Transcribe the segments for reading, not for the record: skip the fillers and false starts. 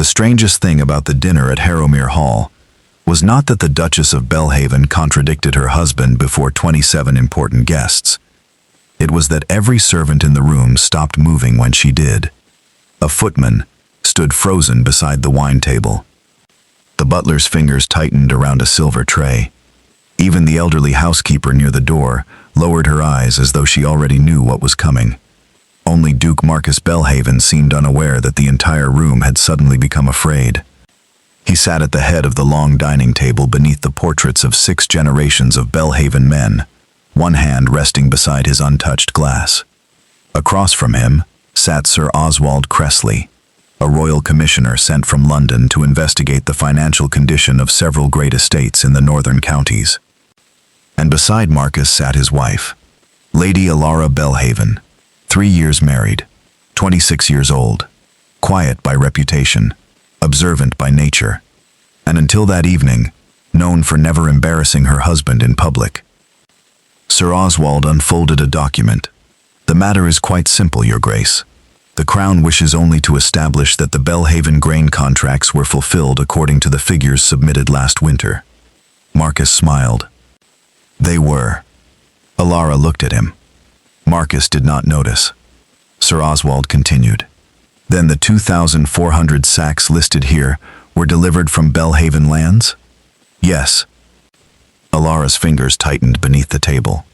strangest thing about the dinner at Harrowmere Hall was not that the Duchess of Belhaven contradicted her husband before 27 important guests. It was that every servant in the room stopped moving when she did. A footman stood frozen beside the wine table. The butler's fingers tightened around a silver tray. Even the elderly housekeeper near the door lowered her eyes as though she already knew what was coming. Only Duke Marcus Belhaven seemed unaware that the entire room had suddenly become afraid. He sat at the head of the long dining table beneath the portraits of 6 generations of Belhaven men, one hand resting beside his untouched glass. Across from him sat Sir Oswald Cressley, a royal commissioner sent from London to investigate the financial condition of several great estates in the northern counties. And beside Marcus sat his wife, Lady Alara Belhaven, 3 years married, 26 years old, quiet by reputation, observant by nature, and until that evening, known for never embarrassing her husband in public. Sir Oswald unfolded a document. "The matter is quite simple, Your Grace. The Crown wishes only to establish that the Belhaven grain contracts were fulfilled according to the figures submitted last winter." Marcus smiled. "They were." Alara looked at him. Marcus did not notice. Sir Oswald continued. "Then the 2,400 sacks listed here were delivered from Belhaven lands?" "Yes." Alara's fingers tightened beneath the table.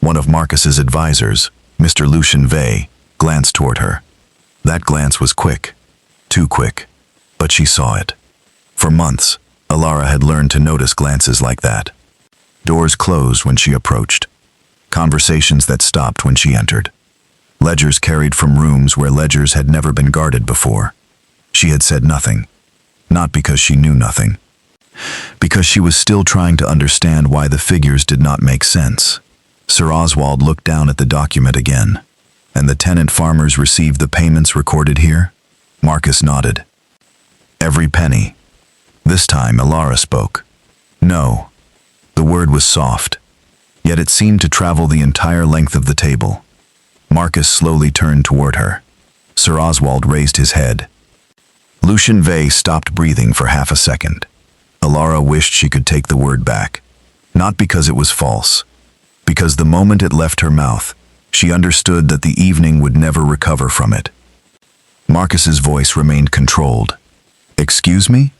One of Marcus's advisors, Mr. Lucian Vey, glanced toward her. That glance was quick, too quick, but she saw it. For months, Alara had learned to notice glances like that. Doors closed when she approached. Conversations that stopped when she entered. Ledgers carried from rooms where ledgers had never been guarded before. She had said nothing, not because she knew nothing, because she was still trying to understand why the figures did not make sense. Sir Oswald looked down at the document again. "And the tenant farmers received the payments recorded here?" Marcus nodded. "Every penny." This time Alara spoke. "No." The word was soft, yet it seemed to travel the entire length of the table. Marcus slowly turned toward her. Sir Oswald raised his head. Lucian Vey stopped breathing for half a second. Alara wished she could take the word back, not because it was false, because the moment it left her mouth, she understood that the evening would never recover from it. Marcus's voice remained controlled. "Excuse me?"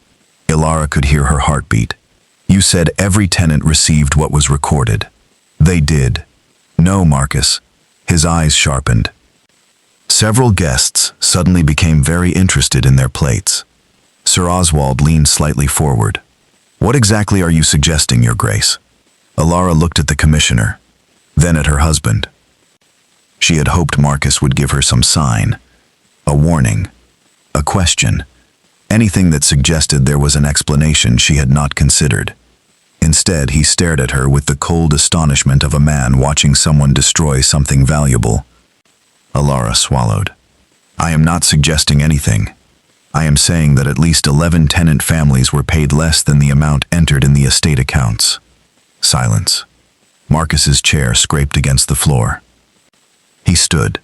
Alara could hear her heartbeat. "You said every tenant received what was recorded." "They did." "No, Marcus." His eyes sharpened. Several guests suddenly became very interested in their plates. Sir Oswald leaned slightly forward. "What exactly are you suggesting, Your Grace?" Alara looked at the commissioner, then at her husband. She had hoped Marcus would give her some sign, a warning, a question, anything that suggested there was an explanation she had not considered. Instead, he stared at her with the cold astonishment of a man watching someone destroy something valuable. Alara swallowed. "I am not suggesting anything. I am saying that at least 11 tenant families were paid less than the amount entered in the estate accounts." Silence. Marcus's chair scraped against the floor. He stood.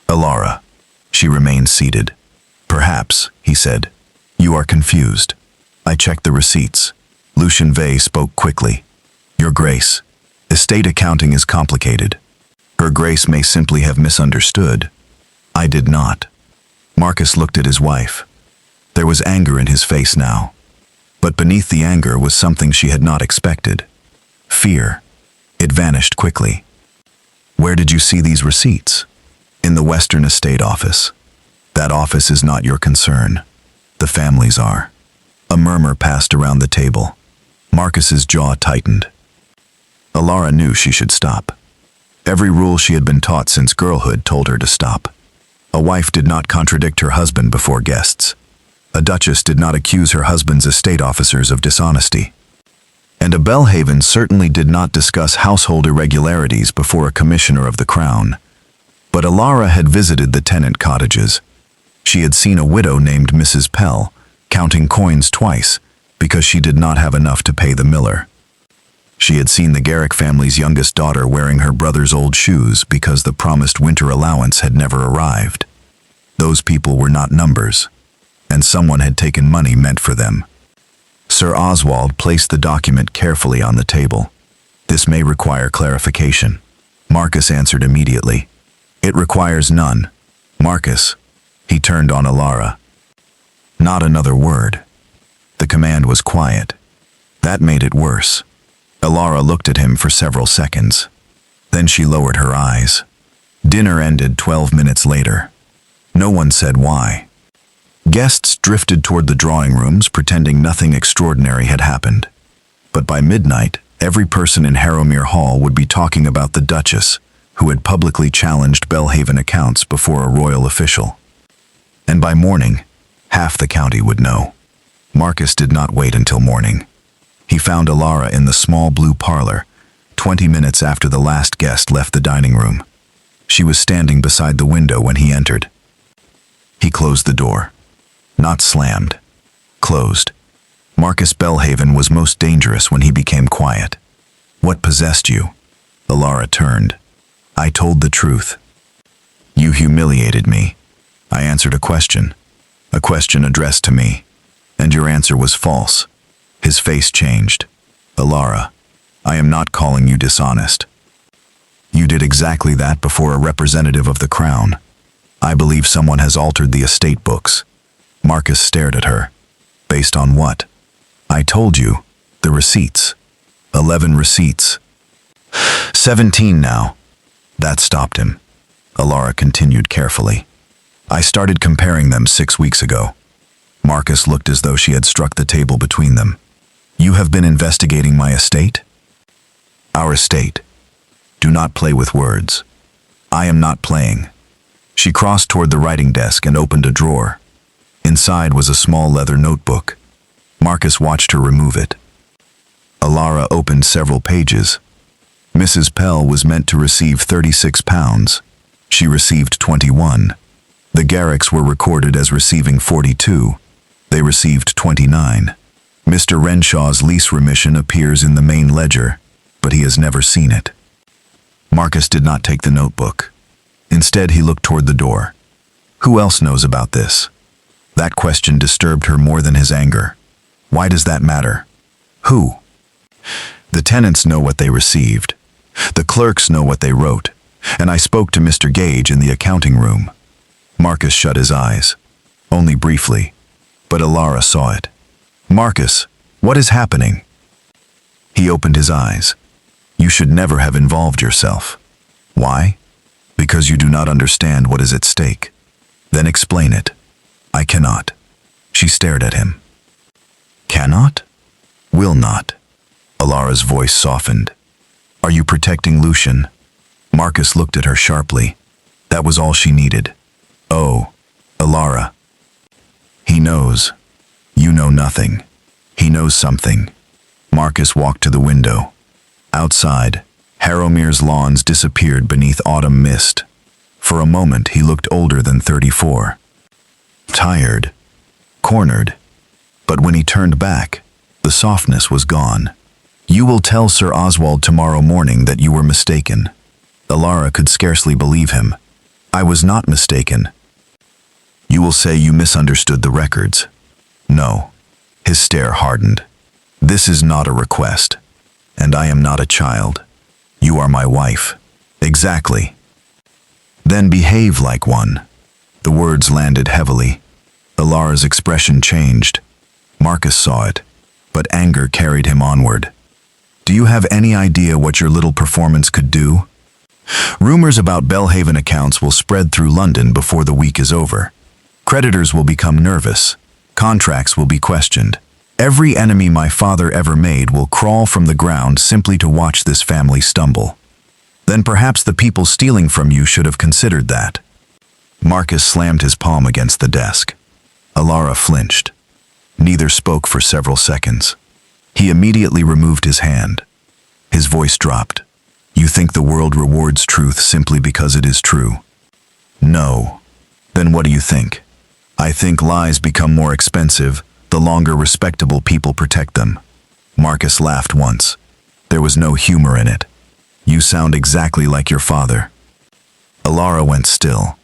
"Alara." She remained seated. "Perhaps," he said. "You are confused. I checked the receipts." Lucian Vey spoke quickly. "Your Grace, estate accounting is complicated. Her Grace may simply have misunderstood. I did not." Marcus looked at his wife. There was anger in his face now. But beneath the anger was something she had not expected. Fear. It vanished quickly. "Where did you see these receipts?" "In the Western Estate Office." "That office is not your concern. The families are." A murmur passed around the table. Marcus's jaw tightened. Alara knew she should stop. Every rule she had been taught since girlhood told her to stop. A wife did not contradict her husband before guests. A duchess did not accuse her husband's estate officers of dishonesty. And a Belhaven certainly did not discuss household irregularities before a commissioner of the crown. But Alara had visited the tenant cottages. She had seen a widow named Mrs. Pell, counting coins twice, because she did not have enough to pay the miller. She had seen the Garrick family's youngest daughter wearing her brother's old shoes because the promised winter allowance had never arrived. Those people were not numbers. and someone had taken money meant for them. Sir Oswald placed the document carefully on the table. "This may require clarification." Marcus answered immediately. "It requires none." "Marcus." He turned on Alara. Not another word. The command was quiet. That made it worse. Alara looked at him for several seconds. Then she lowered her eyes. Dinner ended 12 minutes later. No one said why. Guests drifted toward the drawing rooms, pretending nothing extraordinary had happened. But by midnight, every person in Harrowmere Hall would be talking about the Duchess, who had publicly challenged Belhaven accounts before a royal official. And by morning, half the county would know. Marcus did not wait until morning. He found Alara in the small blue parlor, 20 minutes after the last guest left the dining room. She was standing beside the window when he entered. He closed the door. Not slammed. Closed. Marcus Belhaven was most dangerous when he became quiet. "What possessed you?" Alara turned. "I told the truth." "You humiliated me." "I answered a question addressed to me, and your answer was false." His face changed. "Alara, I am not calling you dishonest. You did exactly that before a representative of the crown. I believe someone has altered the estate books." Marcus stared at her. "Based on what?" "I told you. The receipts. 11 receipts. 17 now." That stopped him. Alara continued carefully. "I started comparing them 6 weeks ago." Marcus looked as though she had struck the table between them. "You have been investigating my estate?" "Our estate. Do not play with words." "I am not playing." She crossed toward the writing desk and opened a drawer. Inside was a small leather notebook. Marcus watched her remove it. Alara opened several pages. Mrs. Pell was meant to receive £36. She received 21. The Garricks were recorded as receiving 42. They received 29. Mr. Renshaw's lease remission appears in the main ledger, but he has never seen it. Marcus did not take the notebook. Instead, he looked toward the door. Who else knows about this? That question disturbed her more than his anger. Why does that matter? Who? The tenants know what they received. The clerks know what they wrote, and I spoke to Mr. Gage in the accounting room. Marcus shut his eyes. Only briefly, but Alara saw it. "Marcus, what is happening?" He opened his eyes. "You should never have involved yourself." "Why?" "Because you do not understand what is at stake." "Then explain it." "I cannot." She stared at him. "Cannot?" "Will not." Alara's voice softened. "Are you protecting Lucian?" Marcus looked at her sharply. That was all she needed. "Oh, Alara." "He knows. You know nothing. He knows something." Marcus walked to the window. Outside, Harrowmere's lawns disappeared beneath autumn mist. For a moment, he looked older than 34. Tired. Cornered. But when he turned back, the softness was gone. "You will tell Sir Oswald tomorrow morning that you were mistaken." Alara could scarcely believe him. "I was not mistaken." "You will say you misunderstood the records." "No." His stare hardened. "This is not a request. And I am not a child. You are my wife." "Exactly." "Then behave like one." The words landed heavily. Alara's expression changed. Marcus saw it, but anger carried him onward. "Do you have any idea what your little performance could do? Rumors about Belhaven accounts will spread through London before the week is over. Creditors will become nervous. Contracts will be questioned. Every enemy my father ever made will crawl from the ground simply to watch this family stumble. Then perhaps the people stealing from you should have considered that." Marcus slammed his palm against the desk. Alara flinched. Neither spoke for several seconds. He immediately removed his hand. His voice dropped. "You think the world rewards truth simply because it is true?" "No." "Then what do you think?" "I think lies become more expensive the longer respectable people protect them." Marcus laughed once. There was no humor in it. "You sound exactly like your father." Alara went still.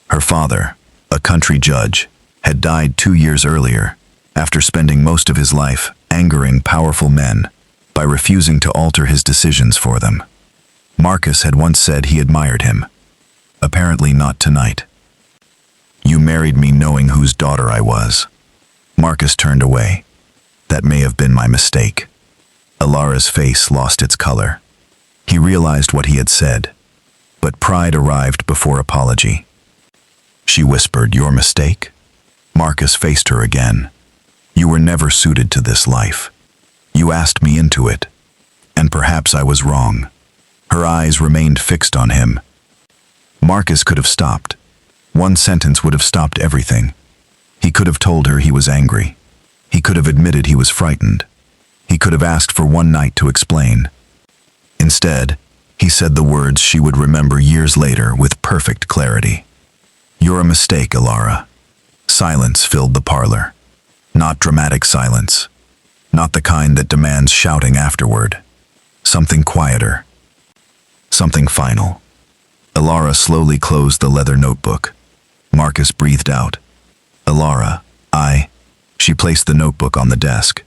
Her father, a country judge, had died 2 years earlier, after spending most of his life angering powerful men by refusing to alter his decisions for them. Marcus had once said he admired him. Apparently not tonight. "You married me knowing whose daughter I was." Marcus turned away. "That may have been my mistake." Alara's face lost its color. He realized what he had said, but pride arrived before apology. She whispered, "Your mistake?" Marcus faced her again. "You were never suited to this life. You asked me into it, and perhaps I was wrong." Her eyes remained fixed on him. Marcus could have stopped. One sentence would have stopped everything. He could have told her he was angry. He could have admitted he was frightened. He could have asked for one night to explain. Instead, he said the words she would remember years later with perfect clarity. "You're a mistake, Alara." Silence filled the parlor. Not dramatic silence. Not the kind that demands shouting afterward. Something quieter. Something final. Alara slowly closed the leather notebook. Marcus breathed out. "Alara, She placed the notebook on the desk.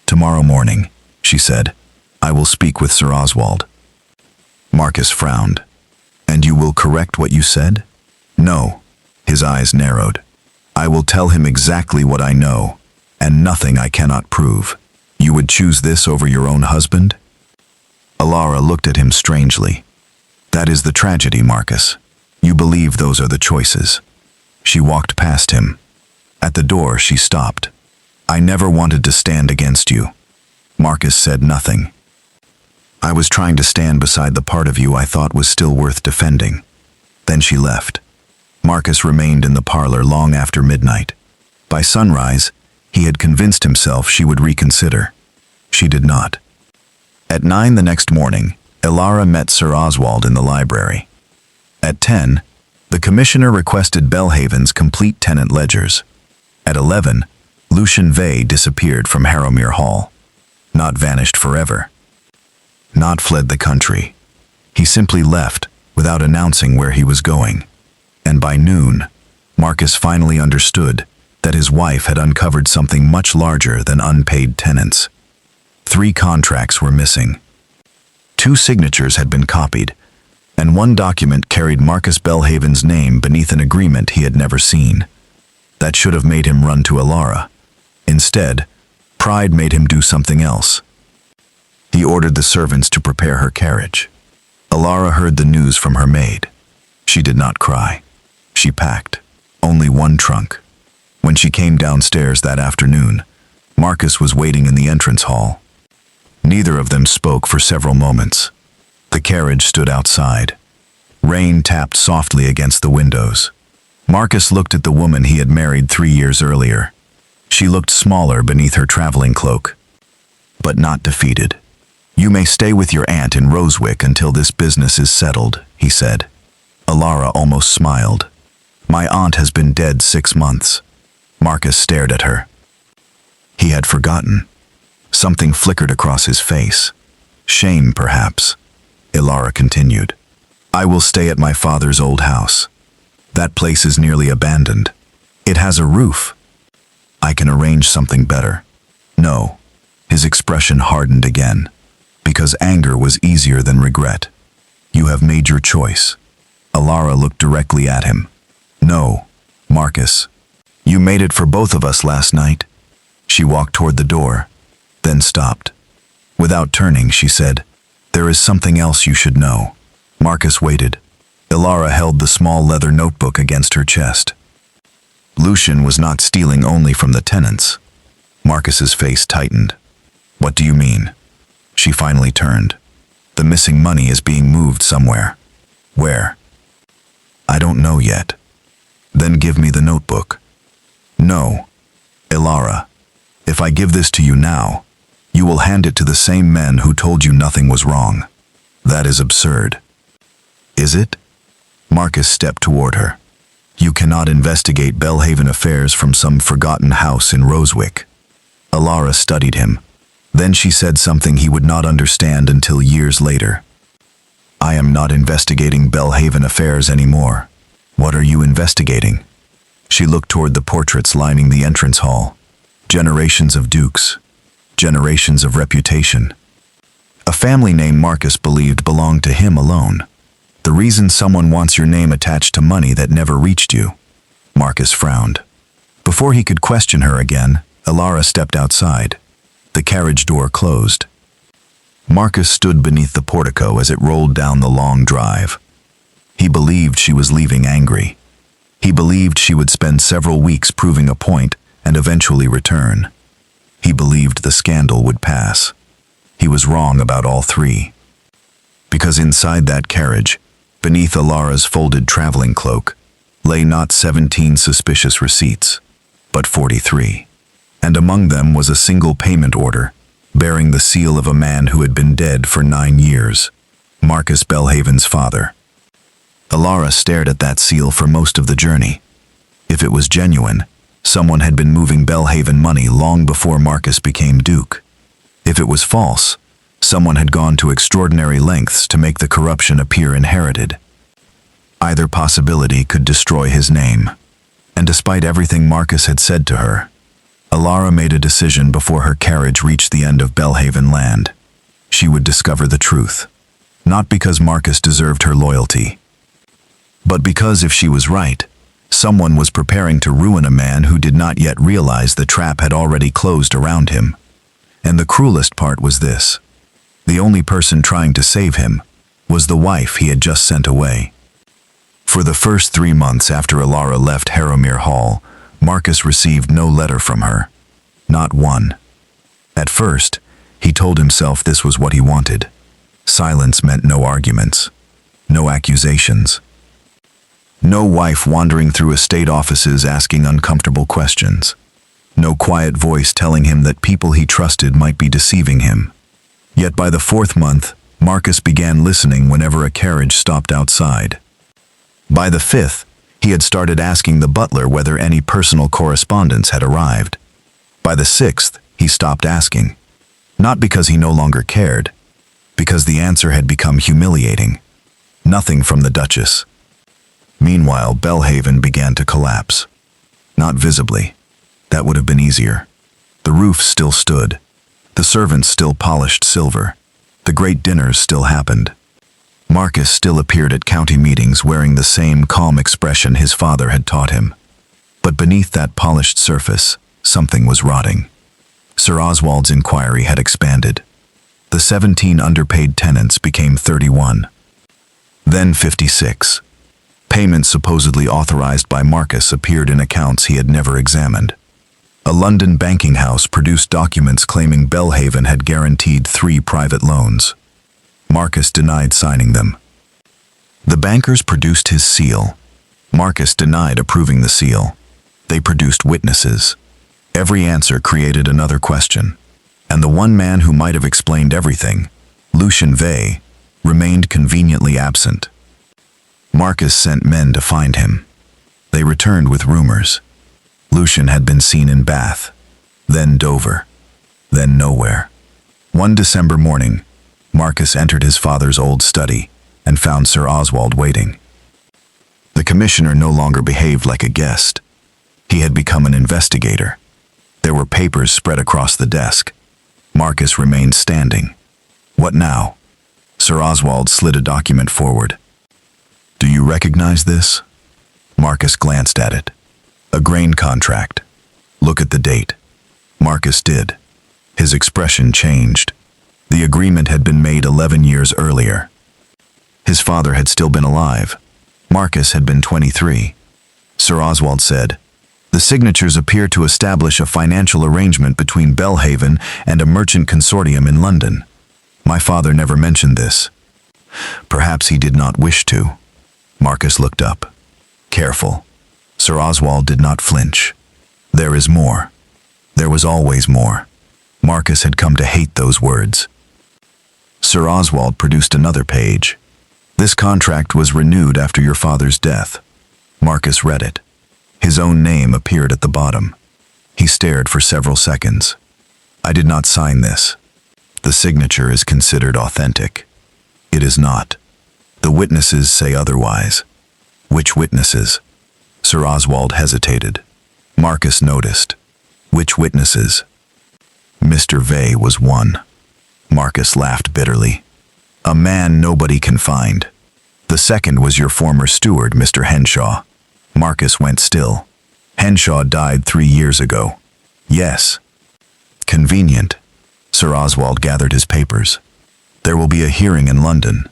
"Tomorrow morning," she said, "I will speak with Sir Oswald." Marcus frowned. "And you will correct what you said?" "No." His eyes narrowed. "I will tell him exactly what I know, and nothing I cannot prove. You would choose this over your own husband?" Alara looked at him strangely. "That is the tragedy, Marcus. You believe those are the choices." She walked past him. At the door, she stopped. "I never wanted to stand against you." Marcus said nothing. "I was trying to stand beside the part of you I thought was still worth defending." Then she left. Marcus remained in the parlor long after midnight. By sunrise, he had convinced himself she would reconsider. She did not. At 9 the next morning, Alara met Sir Oswald in the library. At 10, the commissioner requested Belhaven's complete tenant ledgers. At 11, Lucian Vey disappeared from Harrowmere Hall. Not vanished forever. Not fled the country. He simply left without announcing where he was going. And by noon, Marcus finally understood that his wife had uncovered something much larger than unpaid tenants. 3 contracts were missing. 2 signatures had been copied, and 1 document carried Marcus Belhaven's name beneath an agreement he had never seen. That should have made him run to Alara. Instead, pride made him do something else. He ordered the servants to prepare her carriage. Alara heard the news from her maid. She did not cry. She packed. Only 1 trunk. When she came downstairs that afternoon, Marcus was waiting in the entrance hall. Neither of them spoke for several moments. The carriage stood outside. Rain tapped softly against the windows. Marcus looked at the woman he had married 3 years earlier. She looked smaller beneath her traveling cloak, but not defeated. "You may stay with your aunt in Rosewick until this business is settled," he said. Alara almost smiled. "My aunt has been dead 6 months." Marcus stared at her. He had forgotten. Something flickered across his face. Shame, perhaps. Alara continued. "I will stay at my father's old house. That place is nearly abandoned. It has a roof. I can arrange something better." "No." His expression hardened again, because anger was easier than regret. "You have made your choice." Alara looked directly at him. "No, Marcus. You made it for both of us last night." She walked toward the door, then stopped. Without turning, she said, "There is something else you should know." Marcus waited. Alara held the small leather notebook against her chest. Lucian was not stealing only from the tenants. Marcus's face tightened. "What do you mean?" She finally turned. "The missing money is being moved somewhere." "Where?" "I don't know yet." "Then give me the notebook." "No. Alara, if I give this to you now, you will hand it to the same men who told you nothing was wrong. That is absurd." "Is it?" Marcus stepped toward her. "You cannot investigate Belhaven affairs from some forgotten house in Rosewick." Alara studied him. Then she said something he would not understand until years later. "I am not investigating Belhaven affairs anymore." "What are you investigating?" She looked toward the portraits lining the entrance hall. Generations of dukes. Generations of reputation. A family name Marcus believed belonged to him alone. The reason someone wants your name attached to money that never reached you. Marcus frowned. Before he could question her again, Alara stepped outside. The carriage door closed. Marcus stood beneath the portico as it rolled down the long drive. He believed she was leaving angry. He believed she would spend several weeks proving a point and eventually return. He believed the scandal would pass. He was wrong about all three. Because inside that carriage, beneath Alara's folded traveling cloak, lay not 17 suspicious receipts, but 43. And among them was a single payment order, bearing the seal of a man who had been dead for 9 years, Marcus Belhaven's father. Alara stared at that seal for most of the journey. If it was genuine, someone had been moving Belhaven money long before Marcus became duke. If it was false, someone had gone to extraordinary lengths to make the corruption appear inherited. Either possibility could destroy his name. And despite everything Marcus had said to her, Alara made a decision before her carriage reached the end of Belhaven land. She would discover the truth. Not because Marcus deserved her loyalty, but because if she was right, someone was preparing to ruin a man who did not yet realize the trap had already closed around him. And the cruelest part was this. The only person trying to save him was the wife he had just sent away. For the first 3 months after Alara left Harrowmere Hall, Marcus received no letter from her. Not one. At first, he told himself this was what he wanted. Silence meant no arguments, no accusations. No wife wandering through estate offices asking uncomfortable questions. No quiet voice telling him that people he trusted might be deceiving him. Yet by the 4th month, Marcus began listening whenever a carriage stopped outside. By the 5th, he had started asking the butler whether any personal correspondence had arrived. By the 6th, he stopped asking. Not because he no longer cared, because the answer had become humiliating. Nothing from the Duchess. Meanwhile, Belhaven began to collapse. Not visibly. That would have been easier. The roof still stood. The servants still polished silver. The great dinners still happened. Marcus still appeared at county meetings wearing the same calm expression his father had taught him. But beneath that polished surface, something was rotting. Sir Oswald's inquiry had expanded. The 17 underpaid tenants became 31. Then 56. Payments supposedly authorized by Marcus appeared in accounts he had never examined. A London banking house produced documents claiming Belhaven had guaranteed 3 private loans. Marcus denied signing them. The bankers produced his seal. Marcus denied approving the seal. They produced witnesses. Every answer created another question. And the one man who might have explained everything, Lucien Vey, remained conveniently absent. Marcus sent men to find him. They returned with rumors. Lucien had been seen in Bath, then Dover, then nowhere. One December morning, Marcus entered his father's old study and found Sir Oswald waiting. The commissioner no longer behaved like a guest. He had become an investigator. There were papers spread across the desk. Marcus remained standing. What now? Sir Oswald slid a document forward. Do you recognize this? Marcus glanced at it. A grain contract. Look at the date. Marcus did. His expression changed. The agreement had been made 11 years earlier. His father had still been alive. Marcus had been 23. Sir Oswald said, "The signatures appear to establish a financial arrangement between Belhaven and a merchant consortium in London. My father never mentioned this. Perhaps he did not wish to." Marcus looked up. Careful. Sir Oswald did not flinch. There is more. There was always more. Marcus had come to hate those words. Sir Oswald produced another page. This contract was renewed after your father's death. Marcus read it. His own name appeared at the bottom. He stared for several seconds. I did not sign this. The signature is considered authentic. It is not. The witnesses say otherwise. Which witnesses? Sir Oswald hesitated. Marcus noticed. Which witnesses? Mr. Vey was one. Marcus laughed bitterly. A man nobody can find. The second was your former steward, Mr. Henshaw. Marcus went still. Henshaw died 3 years ago. Yes. Convenient. Sir Oswald gathered his papers. There will be a hearing in London.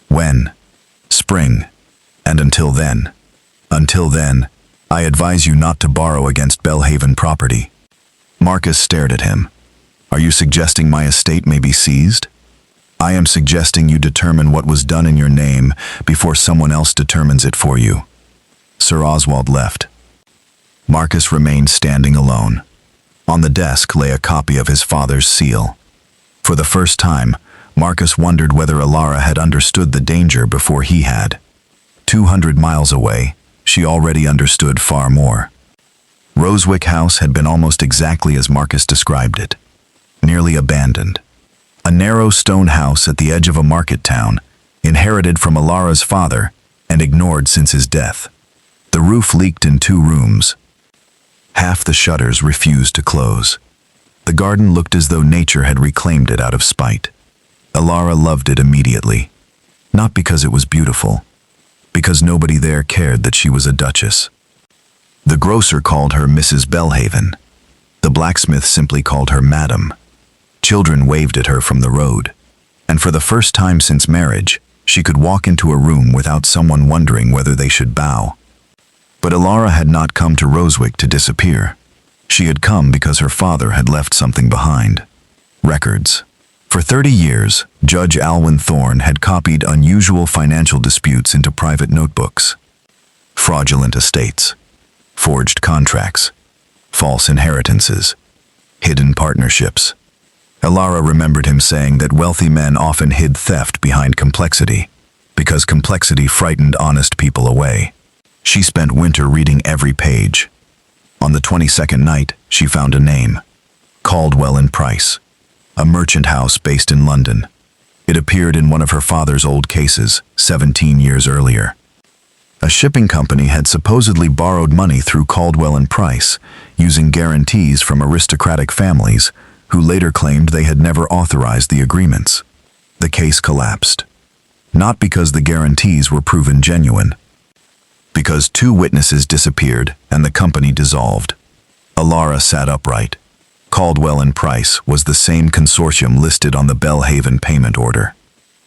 When? Spring. And until then, I advise you not to borrow against Belhaven property. Marcus stared at him. Are you suggesting my estate may be seized? I am suggesting you determine what was done in your name before someone else determines it for you. Sir Oswald left. Marcus remained standing alone. On the desk lay a copy of his father's seal. For the first time, Marcus wondered whether Alara had understood the danger before he had. 200 miles away, she already understood far more. Rosewick House had been almost exactly as Marcus described it. Nearly abandoned. A narrow stone house at the edge of a market town, inherited from Alara's father and ignored since his death. The roof leaked in 2 rooms. Half the shutters refused to close. The garden looked as though nature had reclaimed it out of spite. Alara loved it immediately. Not because it was beautiful, because nobody there cared that she was a duchess. The grocer called her Mrs. Belhaven. The blacksmith simply called her Madam. Children waved at her from the road. And for the first time since marriage, she could walk into a room without someone wondering whether they should bow. But Alara had not come to Rosewick to disappear. She had come because her father had left something behind. Records. For 30 years, Judge Alwyn Thorne had copied unusual financial disputes into private notebooks. Fraudulent estates, forged contracts, false inheritances, hidden partnerships. Alara remembered him saying that wealthy men often hid theft behind complexity, because complexity frightened honest people away. She spent winter reading every page. On the 22nd night, she found a name. Caldwell and Price, a merchant house based in London. It appeared in one of her father's old cases, 17 years earlier. A shipping company had supposedly borrowed money through Caldwell and Price, using guarantees from aristocratic families, who later claimed they had never authorized the agreements. The case collapsed. Not because the guarantees were proven genuine, because 2 witnesses disappeared and the company dissolved. Alara sat upright. Caldwell and Price was the same consortium listed on the Belhaven payment order.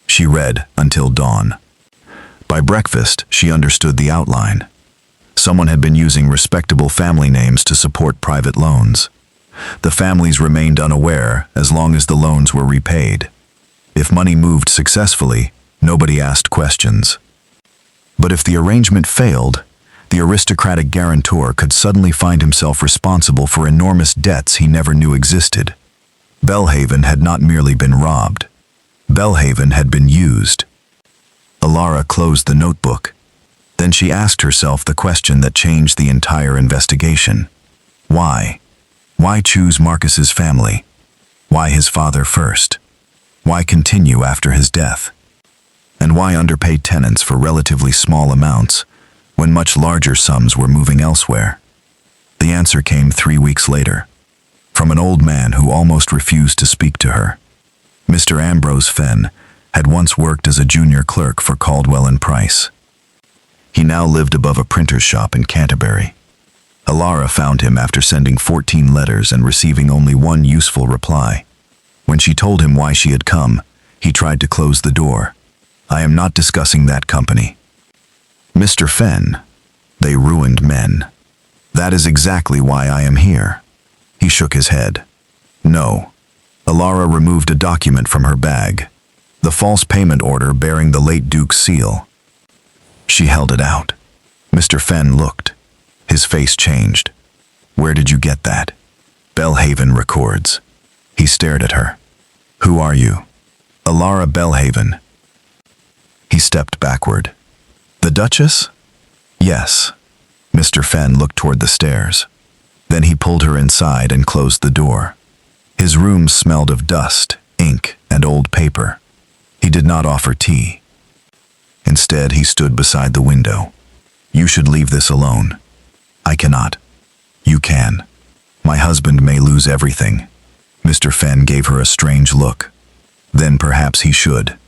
She read until dawn. By breakfast, she understood the outline. Someone had been using respectable family names to support private loans. The families remained unaware as long as the loans were repaid. If money moved successfully, nobody asked questions. But if the arrangement failed, the aristocratic guarantor could suddenly find himself responsible for enormous debts he never knew existed. Belhaven had not merely been robbed. Belhaven had been used. Alara closed the notebook. Then she asked herself the question that changed the entire investigation. Why? Why choose Marcus's family? Why his father first? Why continue after his death? And why underpay tenants for relatively small amounts when much larger sums were moving elsewhere? The answer came 3 weeks later, from an old man who almost refused to speak to her. Mr. Ambrose Fenn had once worked as a junior clerk for Caldwell and Price. He now lived above a printer's shop in Canterbury. Alara found him after sending 14 letters and receiving only one useful reply. When she told him why she had come, he tried to close the door. I am not discussing that company. Mr. Fenn, they ruined men. That is exactly why I am here. He shook his head. No. Alara removed a document from her bag, the false payment order bearing the late Duke's seal. She held it out. Mr. Fenn looked. His face changed. Where did you get that? Belhaven records. He stared at her. Who are you? Alara Belhaven. He stepped backward. The Duchess? Yes. Mr. Fenn looked toward the stairs. Then he pulled her inside and closed the door. His room smelled of dust, ink, and old paper. He did not offer tea. Instead, he stood beside the window. You should leave this alone. I cannot. You can. My husband may lose everything. Mr. Fenn gave her a strange look. Then perhaps he should.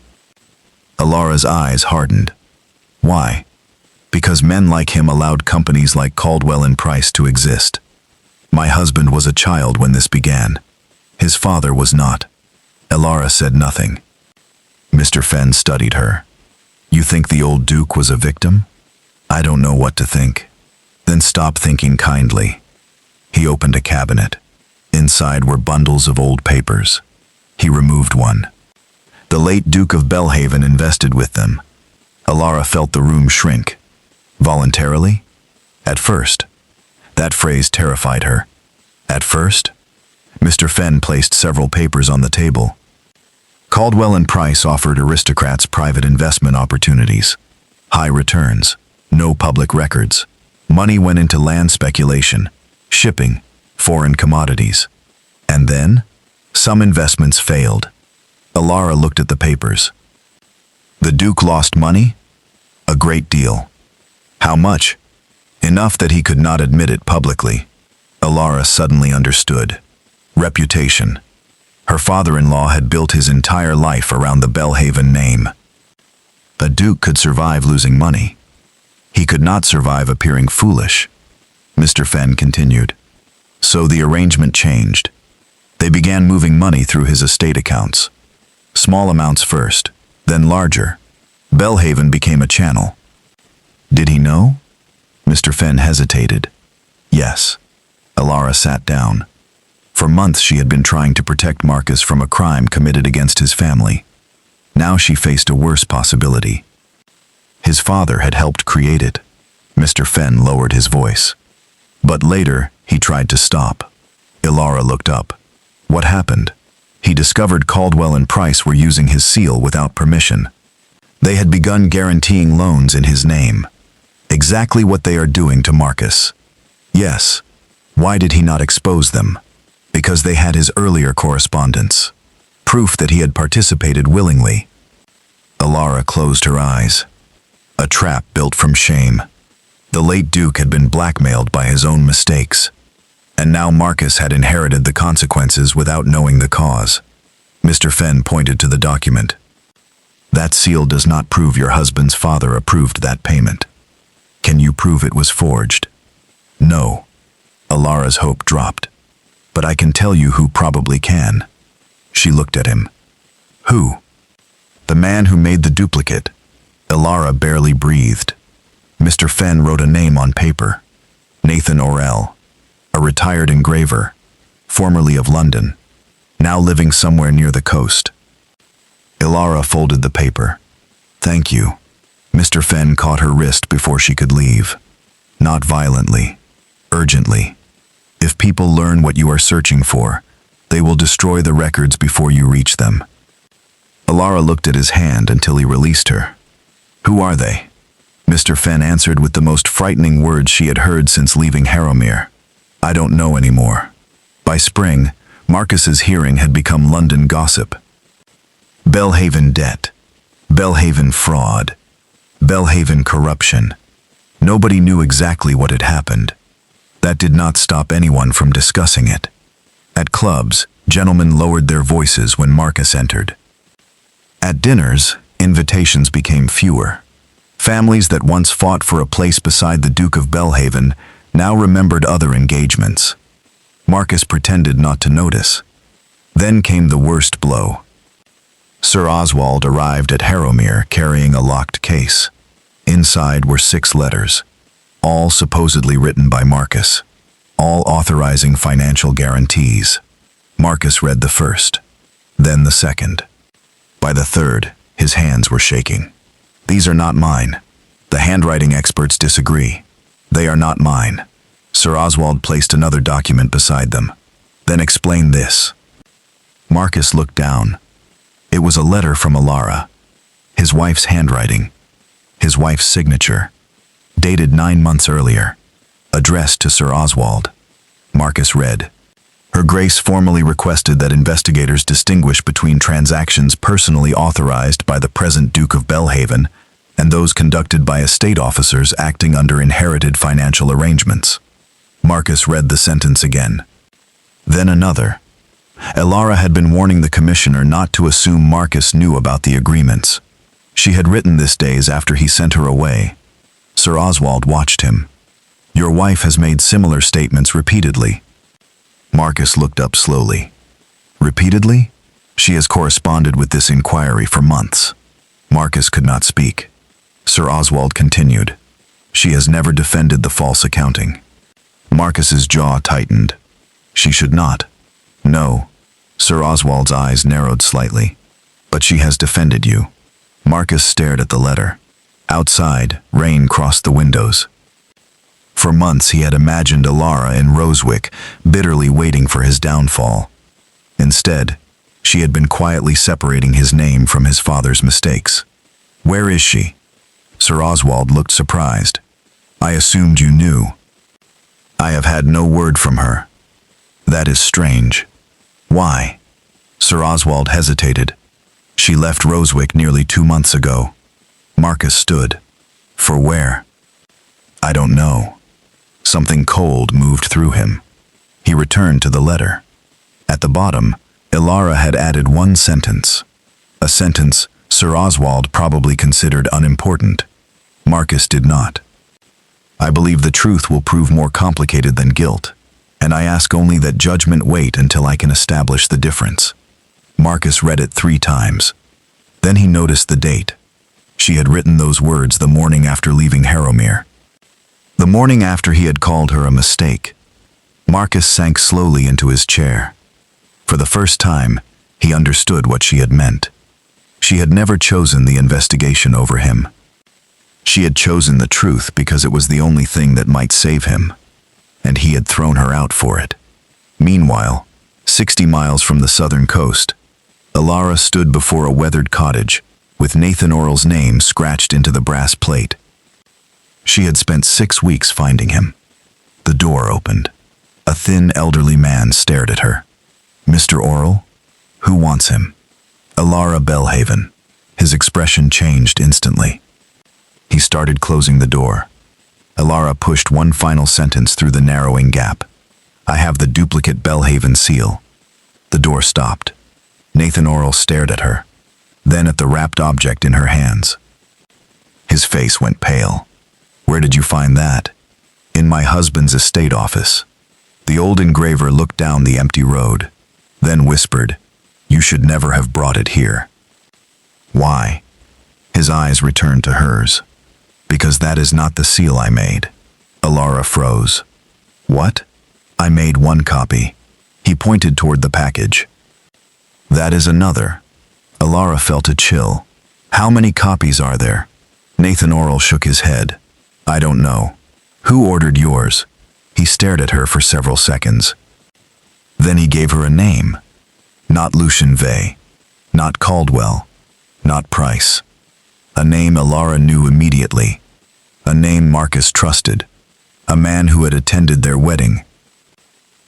Alara's eyes hardened. Why? Because men like him allowed companies like Caldwell and Price to exist. My husband was a child when this began. His father was not. Alara said nothing. Mr. Fenn studied her. You think the old Duke was a victim? I don't know what to think. Then stop thinking kindly. He opened a cabinet. Inside were bundles of old papers. He removed one. The late Duke of Belhaven invested with them. Alara felt the room shrink. Voluntarily? At first. That phrase terrified her. At first? Mr. Fenn placed several papers on the table. Caldwell and Price offered aristocrats private investment opportunities. High returns. No public records. Money went into land speculation, shipping, foreign commodities. And then, some investments failed. Alara looked at the papers. The Duke lost money? A great deal. How much? Enough that he could not admit it publicly. Alara suddenly understood. Reputation. Her father-in-law had built his entire life around the Belhaven name. A duke could survive losing money. He could not survive appearing foolish. Mr. Fenn continued. So the arrangement changed. They began moving money through his estate accounts. Small amounts first, then larger. Belhaven became a channel. Did he know? Mr. Fenn hesitated. Yes. Alara sat down. For months she had been trying to protect Marcus from a crime committed against his family. Now she faced a worse possibility. His father had helped create it. Mr. Fenn lowered his voice. But later, he tried to stop. Alara looked up. What happened? He discovered Caldwell and Price were using his seal without permission. They had begun guaranteeing loans in his name. Exactly what they are doing to Marcus. Yes. Why did he not expose them? Because they had his earlier correspondence. Proof that he had participated willingly. Alara closed her eyes. A trap built from shame. The late Duke had been blackmailed by his own mistakes. And now Marcus had inherited the consequences without knowing the cause. Mr. Fenn pointed to the document. That seal does not prove your husband's father approved that payment. Can you prove it was forged? No. Alara's hope dropped. But I can tell you who probably can. She looked at him. Who? The man who made the duplicate. Alara barely breathed. Mr. Fenn wrote a name on paper. Nathan Orell, a retired engraver, formerly of London, now living somewhere near the coast. Alara folded the paper. Thank you. Mr. Fenn caught her wrist before she could leave. Not violently, urgently. If people learn what you are searching for, they will destroy the records before you reach them. Alara looked at his hand until he released her. Who are they? Mr. Fenn answered with the most frightening words she had heard since leaving Harrowmere. I don't know anymore. By spring, Marcus's hearing had become London gossip. Belhaven debt. Belhaven fraud. Belhaven corruption. Nobody knew exactly what had happened. That did not stop anyone from discussing it. At clubs, gentlemen lowered their voices when Marcus entered. At dinners, invitations became fewer. Families that once fought for a place beside the Duke of Belhaven now remembered other engagements. Marcus pretended not to notice. Then came the worst blow. Sir Oswald arrived at Harrowmere carrying a locked case. Inside were 6 letters, all supposedly written by Marcus, all authorizing financial guarantees. Marcus read the first, then the second. By the third, his hands were shaking. These are not mine. The handwriting experts disagree. They are not mine. Sir Oswald placed another document beside them, then explained this. Marcus looked down. It was a letter from Alara. His wife's handwriting. His wife's signature. Dated 9 months earlier. Addressed to Sir Oswald. Marcus read. Her Grace formally requested that investigators distinguish between transactions personally authorized by the present Duke of Belhaven and those conducted by estate officers acting under inherited financial arrangements. Marcus read the sentence again. Then another. Elara had been warning the commissioner not to assume Marcus knew about the agreements. She had written this days after he sent her away. Sir Oswald watched him. Your wife has made similar statements repeatedly. Marcus looked up slowly. Repeatedly? She has corresponded with this inquiry for months. Marcus could not speak. Sir Oswald continued. She has never defended the false accounting. Marcus's jaw tightened. She should not. No. Sir Oswald's eyes narrowed slightly. But she has defended you. Marcus stared at the letter. Outside, rain crossed the windows. For months he had imagined Elara in Rosewick, bitterly waiting for his downfall. Instead, she had been quietly separating his name from his father's mistakes. Where is she? Sir Oswald looked surprised. I assumed you knew. I have had no word from her. That is strange. Why? Sir Oswald hesitated. She left Rosewick nearly 2 months ago. Marcus stood. For where? I don't know. Something cold moved through him. He returned to the letter. At the bottom, Elara had added one sentence. A sentence Sir Oswald probably considered unimportant. Marcus did not. I believe the truth will prove more complicated than guilt, and I ask only that judgment wait until I can establish the difference. Marcus read it 3 times. Then he noticed the date. She had written those words the morning after leaving Harrowmere. The morning after he had called her a mistake. Marcus sank slowly into his chair. For the first time, he understood what she had meant. She had never chosen the investigation over him. She had chosen the truth because it was the only thing that might save him, and he had thrown her out for it. Meanwhile, 60 miles from the southern coast, Elara stood before a weathered cottage, with Nathan Orrell's name scratched into the brass plate. She had spent 6 weeks finding him. The door opened. A thin, elderly man stared at her. Mr. Orrell? Who wants him? Elara Belhaven. His expression changed instantly. He started closing the door. Elara pushed one final sentence through the narrowing gap. I have the duplicate Belhaven seal. The door stopped. Nathan Orrell stared at her, then at the wrapped object in her hands. His face went pale. Where did you find that? In my husband's estate office. The old engraver looked down the empty road, then whispered, You should never have brought it here. Why? His eyes returned to hers. Because that is not the seal I made. Elara froze. What? I made one copy. He pointed toward the package. That is another. Elara felt a chill. How many copies are there? Nathan Orrell shook his head. I don't know. Who ordered yours? He stared at her for several seconds. Then he gave her a name. Not Lucian Vey. Not Caldwell. Not Price. A name Elara knew immediately. A name Marcus trusted. A man who had attended their wedding.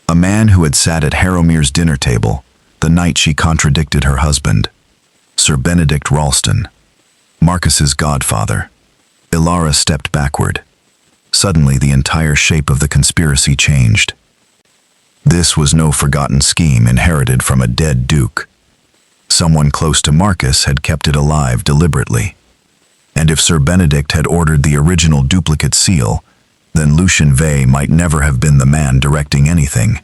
A man who had sat at Harrowmere's dinner table the night she contradicted her husband. Sir Benedict Ralston. Marcus's godfather. Elara stepped backward. Suddenly, the entire shape of the conspiracy changed. This was no forgotten scheme inherited from a dead duke. Someone close to Marcus had kept it alive deliberately. And if Sir Benedict had ordered the original duplicate seal, then Lucian Vey might never have been the man directing anything.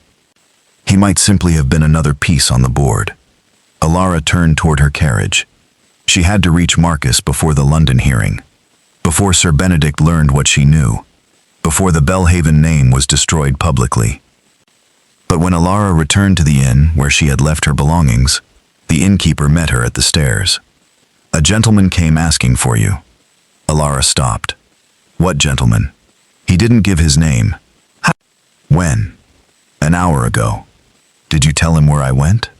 He might simply have been another piece on the board. Elara turned toward her carriage. She had to reach Marcus before the London hearing. Before Sir Benedict learned what she knew. Before the Belhaven name was destroyed publicly. But when Elara returned to the inn where she had left her belongings, the innkeeper met her at the stairs. A gentleman came asking for you. Elara stopped. What gentleman? He didn't give his name. When? An hour ago. Did you tell him where I went?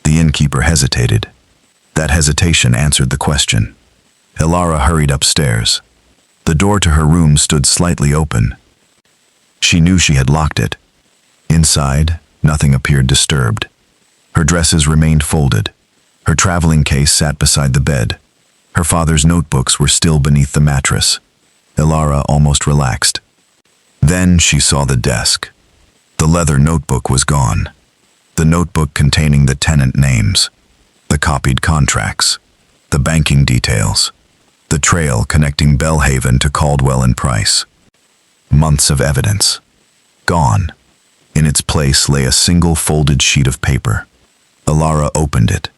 The innkeeper hesitated. That hesitation answered the question. Elara hurried upstairs. The door to her room stood slightly open. She knew she had locked it. Inside, nothing appeared disturbed. Her dresses remained folded. Her traveling case sat beside the bed. Her father's notebooks were still beneath the mattress. Elara almost relaxed. Then she saw the desk. The leather notebook was gone. The notebook containing the tenant names, the copied contracts, the banking details, the trail connecting Belhaven to Caldwell and Price. Months of evidence. Gone. In its place lay a single folded sheet of paper. Alara opened it.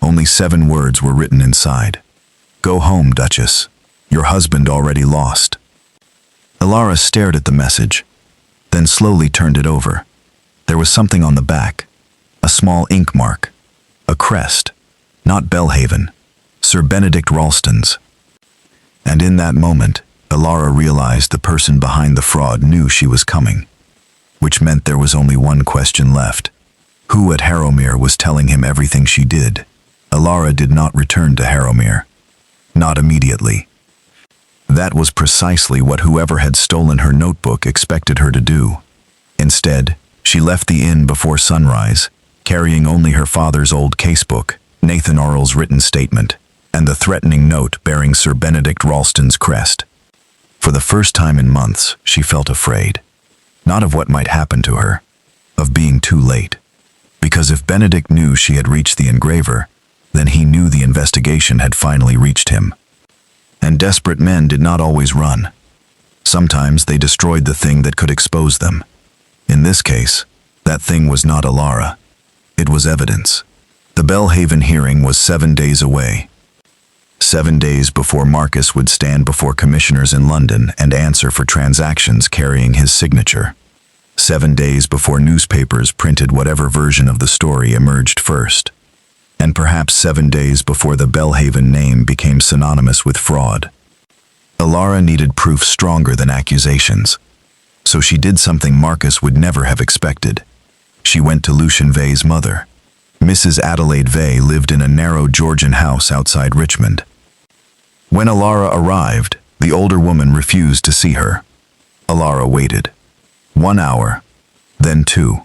Only 7 words were written inside. "Go home, Duchess. Your husband already lost." Alara stared at the message, then slowly turned it over. There was something on the back. A small ink mark. A crest. Not Belhaven. Sir Benedict Ralston's. And in that moment, Alara realized the person behind the fraud knew she was coming. Which meant there was only one question left. Who at Harrowmere was telling him everything she did? Alara did not return to Harrowmere. Not immediately. That was precisely what whoever had stolen her notebook expected her to do. Instead, she left the inn before sunrise, carrying only her father's old casebook, Nathan Orrell's written statement, and the threatening note bearing Sir Benedict Ralston's crest. For the first time in months, she felt afraid. Not of what might happen to her, of being too late. Because if Benedict knew she had reached the engraver, then he knew the investigation had finally reached him. And desperate men did not always run. Sometimes they destroyed the thing that could expose them. In this case, that thing was not Alara. It was evidence. The Belhaven hearing was 7 days away. 7 days before Marcus would stand before commissioners in London and answer for transactions carrying his signature. 7 days before newspapers printed whatever version of the story emerged first. And perhaps 7 days before the Belhaven name became synonymous with fraud. Alara needed proof stronger than accusations. So she did something Marcus would never have expected. She went to Lucian Vey's mother. Mrs. Adelaide Vey lived in a narrow Georgian house outside Richmond. When Alara arrived, the older woman refused to see her. Alara waited. 1 hour, then 2.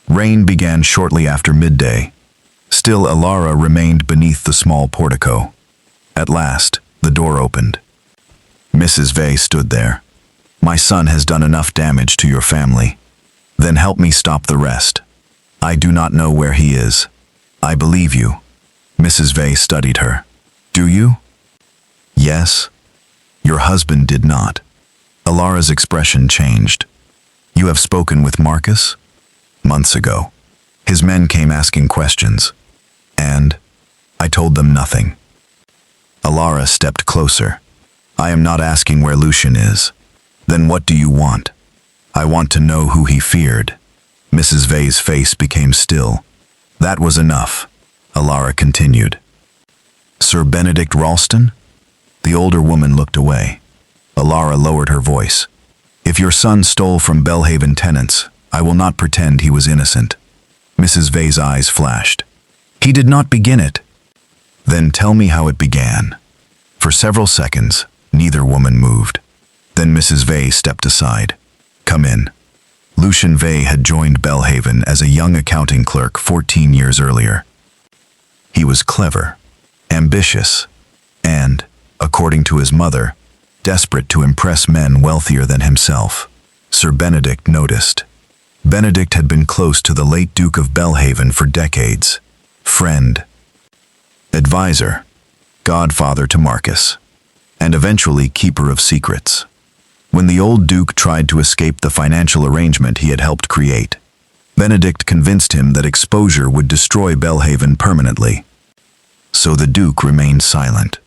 Rain began shortly after midday. Still, Alara remained beneath the small portico. At last, the door opened. Mrs. Vey stood there. "My son has done enough damage to your family. Then help me stop the rest. I do not know where he is. I believe you." Mrs. Vey studied her. "Do you?" "Yes." "Your husband did not." Alara's expression changed. "You have spoken with Marcus?" "Months ago. His men came asking questions. And I told them nothing." Alara stepped closer. "I am not asking where Lucian is. Then what do you want?" "I want to know who he feared." Mrs. Vey's face became still. "That was enough," Alara continued. "Sir Benedict Ralston?" The older woman looked away. Alara lowered her voice. "If your son stole from Belhaven tenants, I will not pretend he was innocent." Mrs. Vey's eyes flashed. "He did not begin it." "Then tell me how it began." For several seconds, neither woman moved. Then Mrs. Vey stepped aside. "Come in." Lucian Vey had joined Belhaven as a young accounting clerk 14 years earlier. He was clever, ambitious, and, according to his mother, desperate to impress men wealthier than himself. Sir Benedict noticed. Benedict had been close to the late Duke of Belhaven for decades. Friend, advisor, godfather to Marcus, and eventually keeper of secrets. When the old Duke tried to escape the financial arrangement he had helped create, Benedict convinced him that exposure would destroy Belhaven permanently. So the Duke remained silent.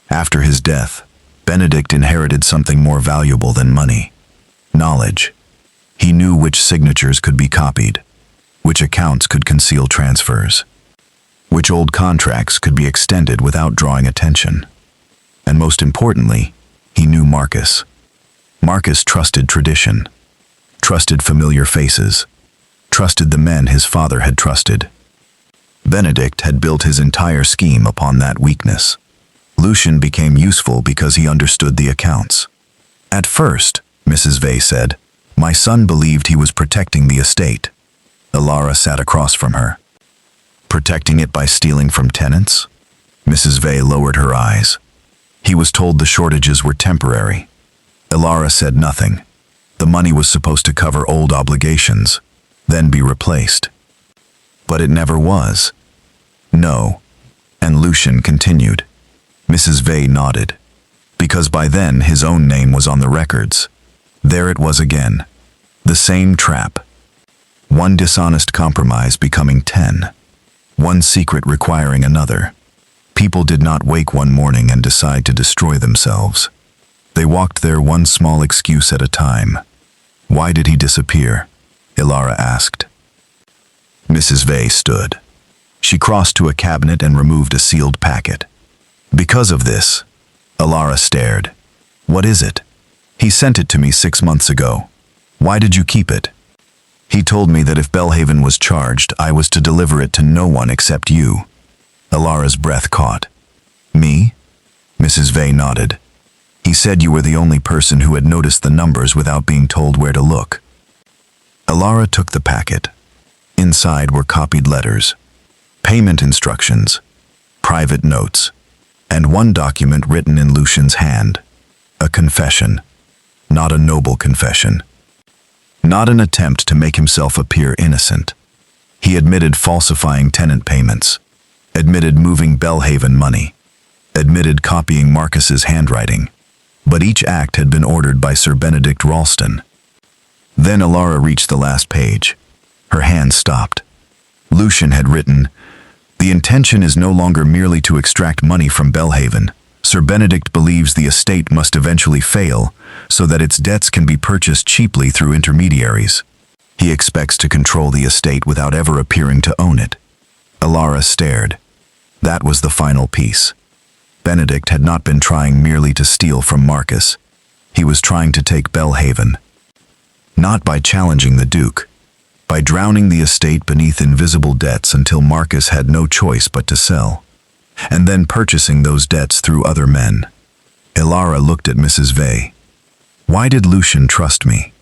After his death, Benedict inherited something more valuable than money: knowledge. He knew which signatures could be copied, which accounts could conceal transfers, which old contracts could be extended without drawing attention. And most importantly, he knew Marcus. Marcus trusted tradition, trusted familiar faces, trusted the men his father had trusted. Benedict had built his entire scheme upon that weakness. Lucian became useful because he understood the accounts. "At first," Mrs. Vey said, "my son believed he was protecting the estate." Alara sat across from her. "Protecting it by stealing from tenants?" Mrs. Vey lowered her eyes. "He was told the shortages were temporary." Alara said nothing. The money was supposed to cover old obligations, then be replaced. But it never was. No. And Lucian continued. Mrs. Vey nodded. Because by then his own name was on the records. There it was again. The same trap. One dishonest compromise becoming 10. One secret requiring another. People did not wake one morning and decide to destroy themselves. They walked there one small excuse at a time. Why did he disappear? Ilara asked. Mrs. Vey stood. She crossed to a cabinet and removed a sealed packet. Because of this, Ilara stared. What is it? He sent it to me 6 months ago. Why did you keep it? He told me that if Belhaven was charged, I was to deliver it to no one except you. Ilara's breath caught. Me? Mrs. Vey nodded. He said you were the only person who had noticed the numbers without being told where to look. Ilara took the packet. Inside were copied letters, payment instructions, private notes, and one document written in Lucian's hand. A confession. Not a noble confession. Not an attempt to make himself appear innocent. He admitted falsifying tenant payments, admitted moving Belhaven money, admitted copying Marcus's handwriting, but each act had been ordered by Sir Benedict Ralston. Then Ilara reached the last page. Her hand stopped. Lucian had written, "The intention is no longer merely to extract money from Belhaven. Sir Benedict believes the estate must eventually fail so that its debts can be purchased cheaply through intermediaries. He expects to control the estate without ever appearing to own it." Ilara stared. That was the final piece. Benedict had not been trying merely to steal from Marcus. He was trying to take Belhaven. Not by challenging the Duke, by drowning the estate beneath invisible debts until Marcus had no choice but to sell, and then purchasing those debts through other men. Ilara looked at Mrs. Vey. Why did Lucian trust me?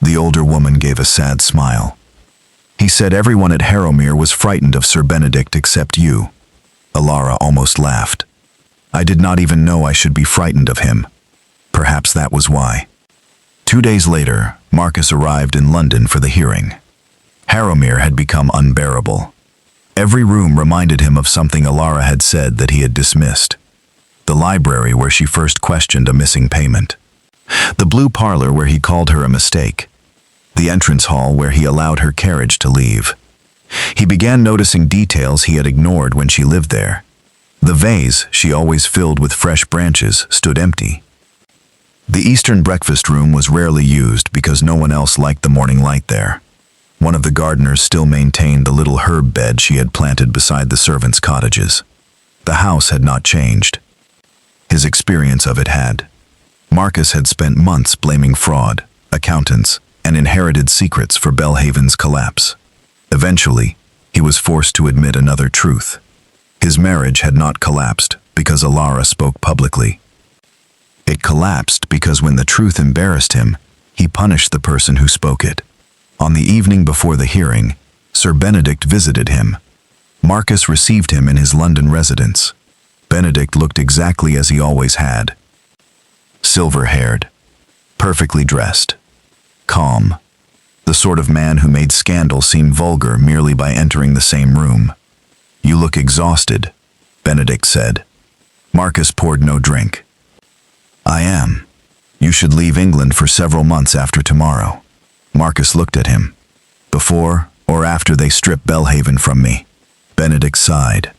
The older woman gave a sad smile. He said everyone at Harrowmere was frightened of Sir Benedict except you. Ilara almost laughed. I did not even know I should be frightened of him. Perhaps that was why. 2 days later, Marcus arrived in London for the hearing. Harrowmere had become unbearable. Every room reminded him of something Ilara had said that he had dismissed. The library where she first questioned a missing payment. The blue parlor where he called her a mistake. The entrance hall where he allowed her carriage to leave. He began noticing details he had ignored when she lived there. The vase she always filled with fresh branches stood empty. The eastern breakfast room was rarely used because no one else liked the morning light there. One of the gardeners still maintained the little herb bed she had planted beside the servants' cottages. The house had not changed. His experience of it had. Marcus had spent months blaming fraud, accountants, and inherited secrets for Belhaven's collapse. Eventually, he was forced to admit another truth. His marriage had not collapsed because Ilara spoke publicly. It collapsed because when the truth embarrassed him, he punished the person who spoke it. On the evening before the hearing, Sir Benedict visited him. Marcus received him in his London residence. Benedict looked exactly as he always had. Silver-haired, perfectly dressed, calm, the sort of man who made scandal seem vulgar merely by entering the same room. You look exhausted, Benedict said. Marcus poured no drink. I am. You should leave England for several months after tomorrow. Marcus looked at him. Before or after they strip Belhaven from me? Benedict sighed.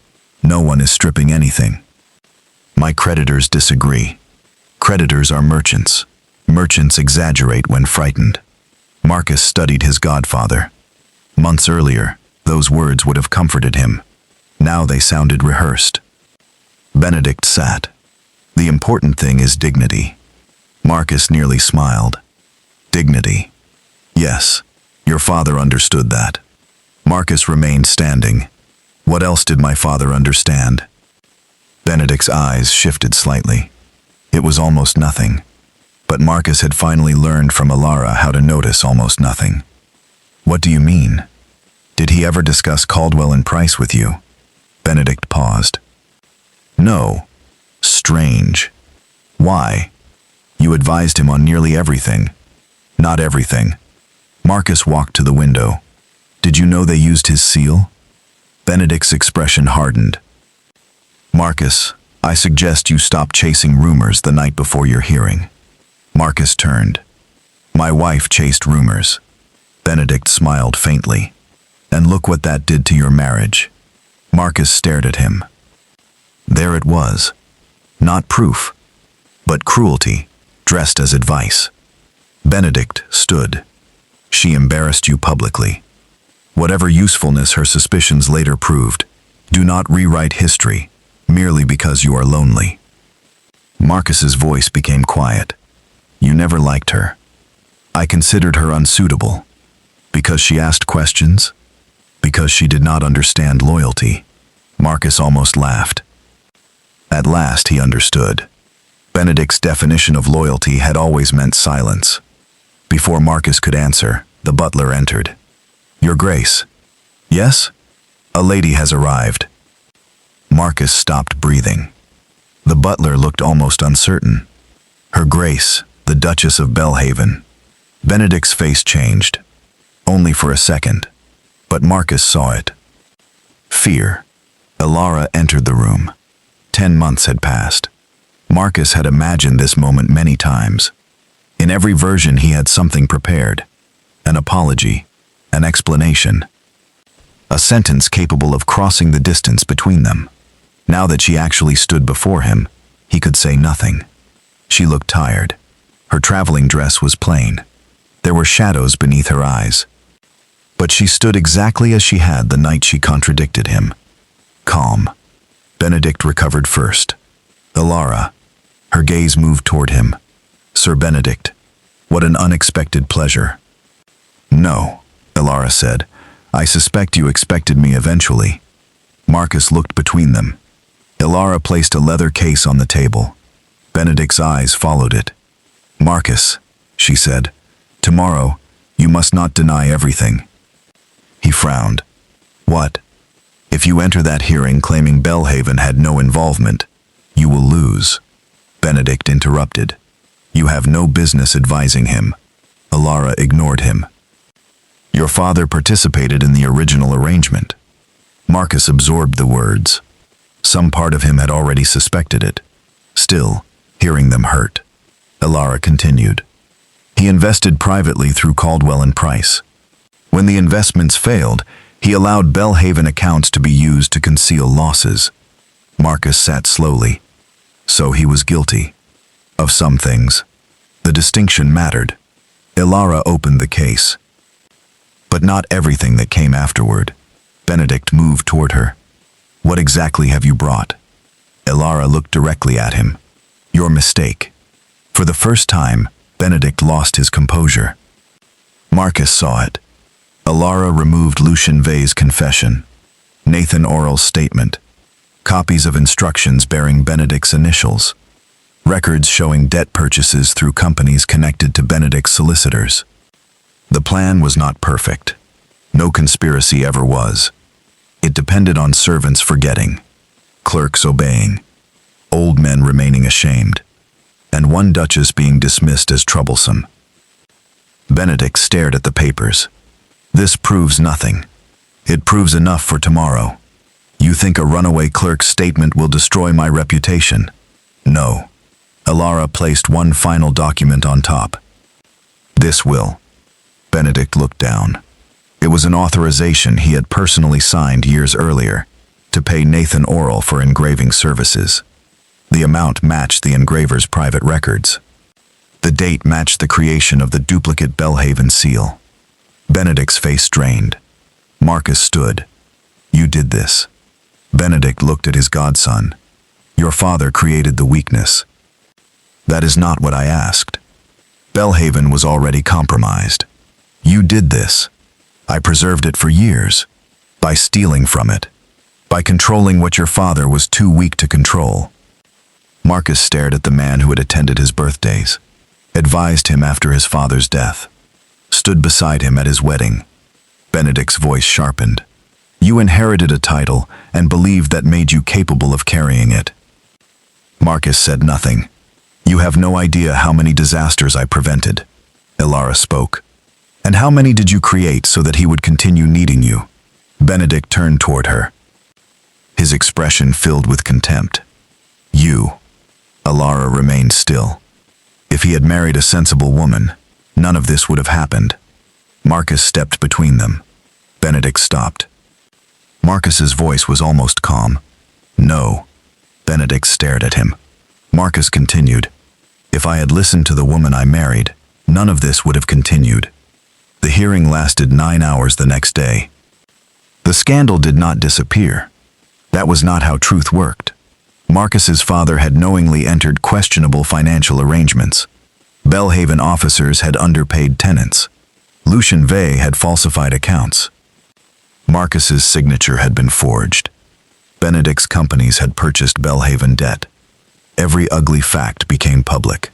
No one is stripping anything. My creditors disagree. Creditors are merchants. Merchants exaggerate when frightened. Marcus studied his godfather. Months earlier, those words would have comforted him. Now they sounded rehearsed. Benedict sat. The important thing is dignity. Marcus nearly smiled. Dignity. Yes, your father understood that. Marcus remained standing. What else did my father understand? Benedict's eyes shifted slightly. It was almost nothing. But Marcus had finally learned from Ilara how to notice almost nothing. What do you mean? Did he ever discuss Caldwell and Price with you? Benedict paused. No. Strange. Why? You advised him on nearly everything. Not everything. Marcus walked to the window. Did you know they used his seal? Benedict's expression hardened. Marcus, I suggest you stop chasing rumors the night before your hearing. Marcus turned. My wife chased rumors. Benedict smiled faintly. And look what that did to your marriage. Marcus stared at him. There it was. Not proof, but cruelty, dressed as advice. Benedict stood. She embarrassed you publicly. Whatever usefulness her suspicions later proved, do not rewrite history merely because you are lonely. Marcus's voice became quiet. You never liked her. I considered her unsuitable. Because she asked questions? Because she did not understand loyalty. Marcus almost laughed. At last he understood. Benedict's definition of loyalty had always meant silence. Before Marcus could answer, the butler entered. Your Grace. Yes? A lady has arrived. Marcus stopped breathing. The butler looked almost uncertain. Her Grace, the Duchess of Belhaven. Benedict's face changed. Only for a second. But Marcus saw it. Fear. Elara entered the room. 10 months had passed. Marcus had imagined this moment many times. In every version he had something prepared. An apology. An explanation. A sentence capable of crossing the distance between them. Now that she actually stood before him, he could say nothing. She looked tired. Her traveling dress was plain. There were shadows beneath her eyes. But she stood exactly as she had the night she contradicted him. Calm. Benedict recovered first. Elara. Her gaze moved toward him. Sir Benedict. What an unexpected pleasure. No, Elara said. I suspect you expected me eventually. Marcus looked between them. Elara placed a leather case on the table. Benedict's eyes followed it. Marcus, she said, tomorrow, you must not deny everything. He frowned. What? If you enter that hearing claiming Belhaven had no involvement, you will lose. Benedict interrupted. You have no business advising him. Elara ignored him. Your father participated in the original arrangement. Marcus absorbed the words. Some part of him had already suspected it. Still, hearing them hurt. Elara continued. He invested privately through Caldwell and Price. When the investments failed, he allowed Belhaven accounts to be used to conceal losses. Marcus sat slowly. So he was guilty. Of some things. The distinction mattered. Elara opened the case. But not everything that came afterward. Benedict moved toward her. What exactly have you brought? Elara looked directly at him. Your mistake. For the first time, Benedict lost his composure. Marcus saw it. Elara removed Lucien Vey's confession. Nathan Orrell's statement. Copies of instructions bearing Benedict's initials. Records showing debt purchases through companies connected to Benedict's solicitors. The plan was not perfect. No conspiracy ever was. It depended on servants forgetting, clerks obeying, old men remaining ashamed, and one duchess being dismissed as troublesome. Benedict stared at the papers. This proves nothing. It proves enough for tomorrow. You think a runaway clerk's statement will destroy my reputation? No. Elara placed one final document on top. This will. Benedict looked down. It was an authorization he had personally signed years earlier to pay Nathan Orrell for engraving services. The amount matched the engraver's private records. The date matched the creation of the duplicate Belhaven seal. Benedict's face strained. Marcus stood. You did this. Benedict looked at his godson. Your father created the weakness. That is not what I asked. Belhaven was already compromised. You did this. I preserved it for years. By stealing from it. By controlling what your father was too weak to control. Marcus stared at the man who had attended his birthdays, advised him after his father's death, stood beside him at his wedding. Benedict's voice sharpened. You inherited a title and believed that made you capable of carrying it. Marcus said nothing. You have no idea how many disasters I prevented. Ilara spoke. And how many did you create so that he would continue needing you? Benedict turned toward her, his expression filled with contempt. You. Ilara remained still. If he had married a sensible woman, none of this would have happened. Marcus stepped between them. Benedict stopped. Marcus's voice was almost calm. No. Benedict stared at him. Marcus continued. If I had listened to the woman I married, none of this would have continued. The hearing lasted 9 hours the next day. The scandal did not disappear. That was not how truth worked. Marcus's father had knowingly entered questionable financial arrangements. Belhaven officers had underpaid tenants. Lucien Vey had falsified accounts. Marcus's signature had been forged. Benedict's companies had purchased Belhaven debt. Every ugly fact became public.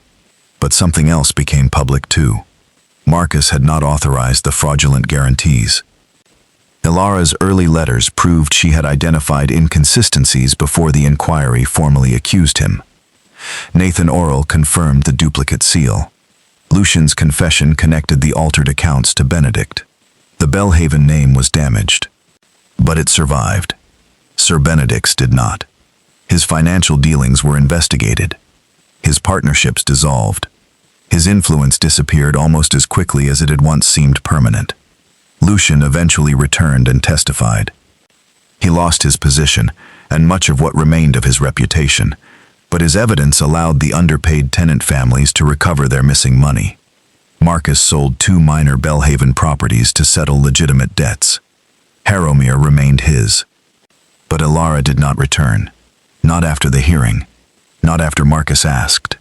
But something else became public too. Marcus had not authorized the fraudulent guarantees. Ilara's early letters proved she had identified inconsistencies before the inquiry formally accused him. Nathan Orrell confirmed the duplicate seal. Lucien's confession connected the altered accounts to Benedict. The Belhaven name was damaged. But it survived. Sir Benedict's did not. His financial dealings were investigated. His partnerships dissolved. His influence disappeared almost as quickly as it had once seemed permanent. Lucien eventually returned and testified. He lost his position and much of what remained of his reputation, but his evidence allowed the underpaid tenant families to recover their missing money. Marcus sold 2 minor Belhaven properties to settle legitimate debts. Harrowmere remained his. But Ilara did not return. Not after the hearing. Not after Marcus asked.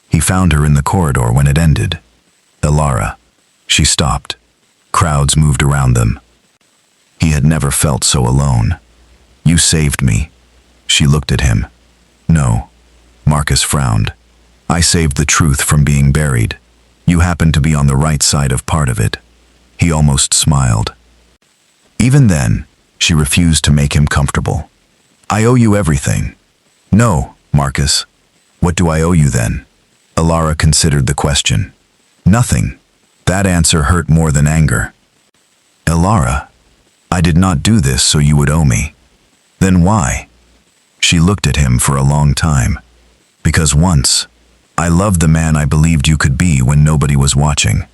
He found her in the corridor when it ended. Ilara. She stopped. Crowds moved around them. He had never felt so alone. You saved me. She looked at him. No. Marcus frowned. I saved the truth from being buried. You happened to be on the right side of part of it. He almost smiled. Even then, she refused to make him comfortable. I owe you everything. No, Marcus. What do I owe you then? Ilara considered the question. Nothing. That answer hurt more than anger. Ilara, I did not do this so you would owe me. Then why? She looked at him for a long time. Because once, I loved the man I believed you could be when nobody was watching.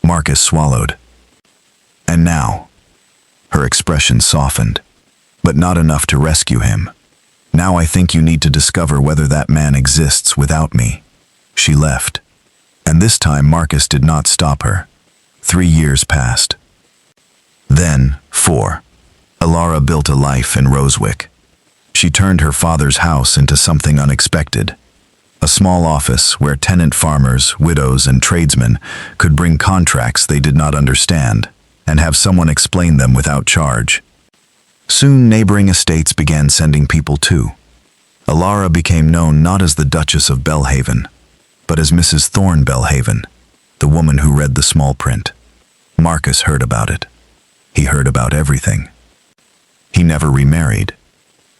Marcus swallowed. And now? Her expression softened, but not enough to rescue him. Now I think you need to discover whether that man exists without me. She left. And this time Marcus did not stop her. 3 years passed. Then, 4. Ilara built a life in Rosewick. She turned her father's house into something unexpected. A small office where tenant farmers, widows, and tradesmen could bring contracts they did not understand and have someone explain them without charge. Soon neighboring estates began sending people too. Ilara became known not as the Duchess of Belhaven, but as Mrs. Thorne Belhaven, the woman who read the small print. Marcus heard about it. He heard about everything. He never remarried.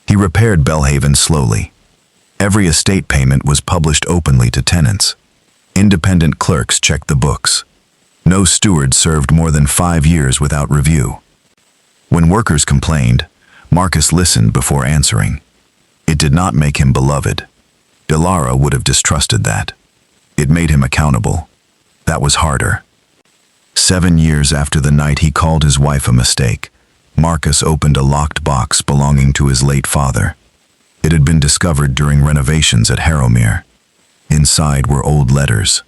He repaired Belhaven slowly. Every estate payment was published openly to tenants. Independent clerks checked the books. No steward served more than 5 years without review. When workers complained, Marcus listened before answering. It did not make him beloved. Ilara would have distrusted that. It made him accountable. That was harder. 7 years after the night he called his wife a mistake, Marcus opened a locked box belonging to his late father. It had been discovered during renovations at Harrowmere. Inside were old letters.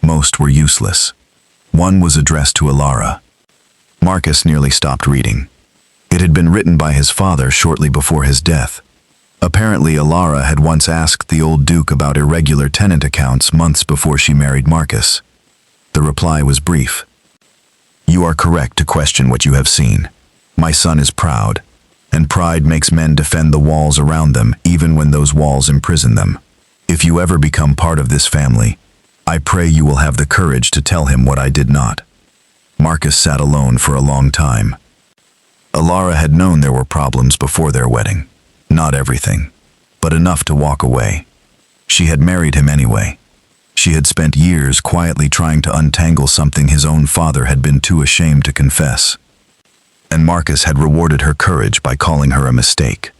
Most were useless. One was addressed to Ilara. Marcus nearly stopped reading. It had been written by his father shortly before his death. Apparently, Ilara had once asked the old duke about irregular tenant accounts months before she married Marcus. The reply was brief. You are correct to question what you have seen. My son is proud, and pride makes men defend the walls around them even when those walls imprison them. If you ever become part of this family, I pray you will have the courage to tell him what I did not. Marcus sat alone for a long time. Ilara had known there were problems before their wedding. Not everything, but enough to walk away. She had married him anyway. She had spent years quietly trying to untangle something his own father had been too ashamed to confess. And Marcus had rewarded her courage by calling her a mistake.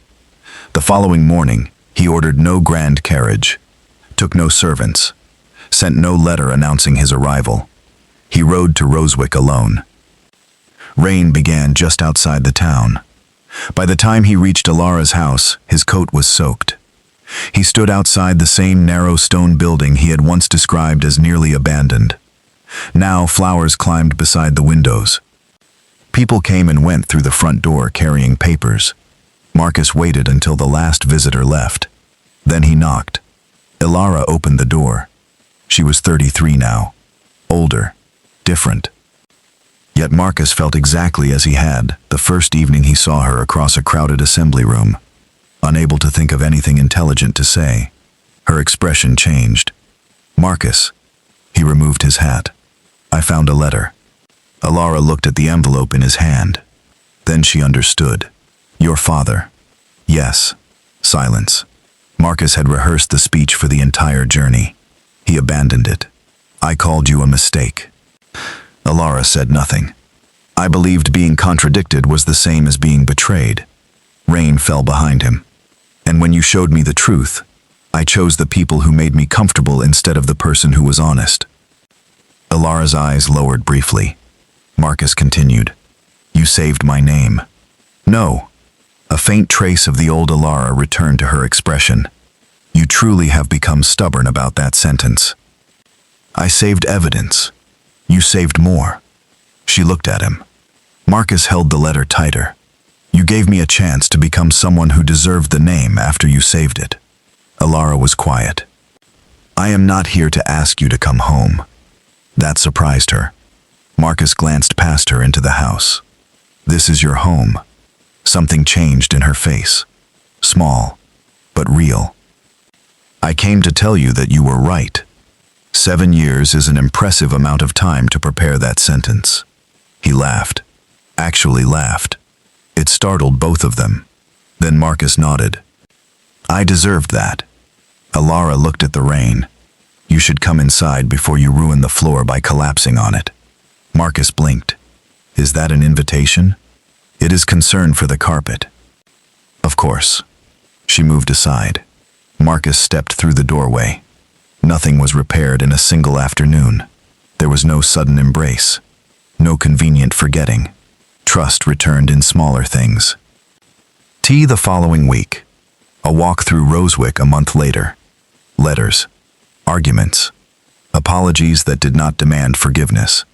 The following morning, he ordered no grand carriage, took no servants, sent no letter announcing his arrival. He rode to Roswick alone. Rain began just outside the town. By the time he reached Alara's house, his coat was soaked. He stood outside the same narrow stone building he had once described as nearly abandoned. Now flowers climbed beside the windows. People came and went through the front door carrying papers. Marcus waited until the last visitor left. Then he knocked. Alara opened the door. She was 33 now. Older. Different. Yet Marcus felt exactly as he had the first evening he saw her across a crowded assembly room. Unable to think of anything intelligent to say, her expression changed. "Marcus." He removed his hat. "I found a letter." Alara looked at the envelope in his hand. Then she understood. "Your father." "Yes." Silence. Marcus had rehearsed the speech for the entire journey. He abandoned it. "I called you a mistake." Alara said nothing. "I believed being contradicted was the same as being betrayed." Rain fell behind him. "And when you showed me the truth, I chose the people who made me comfortable instead of the person who was honest." Alara's eyes lowered briefly. Marcus continued. "You saved my name." "No." A faint trace of the old Alara returned to her expression. "You truly have become stubborn about that sentence." "I saved evidence. You saved more." She looked at him. Marcus held the letter tighter. "You gave me a chance to become someone who deserved the name after you saved it." Alara was quiet. "I am not here to ask you to come home." That surprised her. Marcus glanced past her into the house. "This is your home." Something changed in her face. Small, but real. "I came to tell you that you were right." 7 years is an impressive amount of time to prepare that sentence. He laughed. Actually laughed. It startled both of them. Then Marcus nodded. "I deserved that." Alara looked at the rain. "You should come inside before you ruin the floor by collapsing on it." Marcus blinked. "Is that an invitation?" "It is concern for the carpet." "Of course." She moved aside. Marcus stepped through the doorway. Nothing was repaired in a single afternoon. There was no sudden embrace. No convenient forgetting. Trust returned in smaller things. Tea the following week. A walk through Roswick a month later. Letters. Arguments. Apologies that did not demand forgiveness.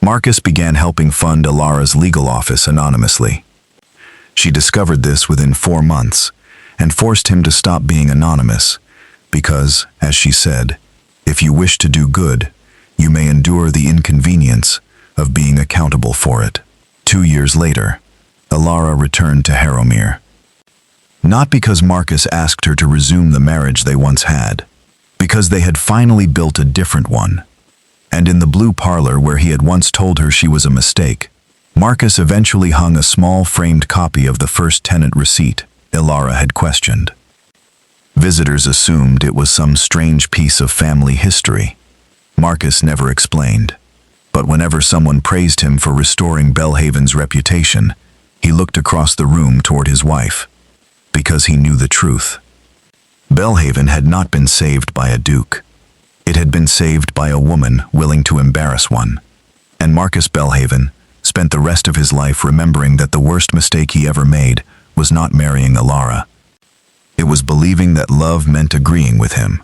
Marcus began helping fund Alara's legal office anonymously. She discovered this within 4 months and forced him to stop being anonymous because, as she said, if you wish to do good, you may endure the inconvenience of being accountable for it. 2 years later, Alara returned to Harrowmere. Not because Marcus asked her to resume the marriage they once had, because they had finally built a different one. And in the blue parlor where he had once told her she was a mistake, Marcus eventually hung a small framed copy of the first tenant receipt Alara had questioned. Visitors assumed it was some strange piece of family history. Marcus never explained. But whenever someone praised him for restoring Belhaven's reputation, he looked across the room toward his wife, because he knew the truth. Belhaven had not been saved by a duke. It had been saved by a woman willing to embarrass one. And Marcus Belhaven spent the rest of his life remembering that the worst mistake he ever made was not marrying Alara. It was believing that love meant agreeing with him.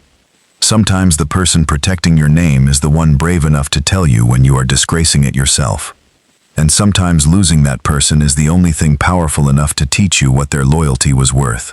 Sometimes the person protecting your name is the one brave enough to tell you when you are disgracing it yourself. And sometimes losing that person is the only thing powerful enough to teach you what their loyalty was worth.